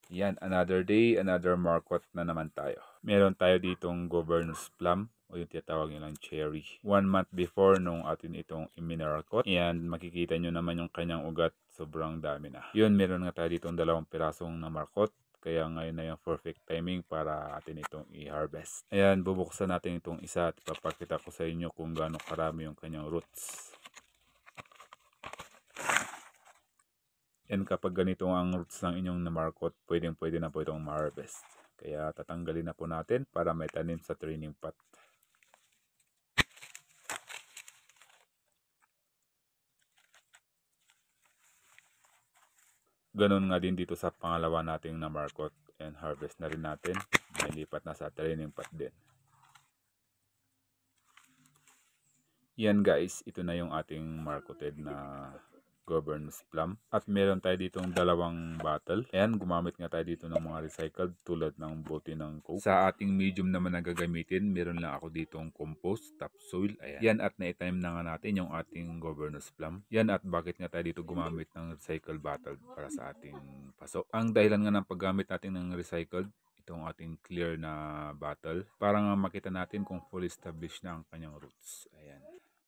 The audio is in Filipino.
Yan, another day, another market na naman tayo. Meron tayo ditong Governor's Plum o yung tinatawag nilang cherry. 1 month before nung atin itong imineralcot. And makikita nyo naman yung kanyang ugat. Sobrang dami na. Yun, meron nga tayo ditong 2 pirasong na markot. Kaya ngayon na yung perfect timing para atin itong i-harvest. Ayan, bubuksan natin itong isa at ipapakita ko sa inyo kung gaano karami yung kanyang roots. And kapag ganito ang roots ng inyong namarkot, pwede na po itong ma-harvest. Kaya tatanggalin na po natin para may tanim sa training pot. Ganon nga din dito sa pangalawa nating namarkot and harvest na rin natin. May lipat na sa training pot din. Yan guys, ito na yung ating marketed na Governor's Plum. At meron tayo ditong 2 bottle. Ayan, gumamit nga tayo dito ng mga recycled tulad ng bote ng Coke. Sa ating medium naman na gagamitin, meron lang ako ditong compost, topsoil. Ayan. Yan at na-time na nga natin yung ating Governor's Plum. Yan at bakit nga tayo dito gumamit ng recycled bottle para sa ating paso. Ang dahilan nga ng paggamit natin ng recycled, itong ating clear na bottle para nga makita natin kung fully established na ang kanyang roots. Ayan.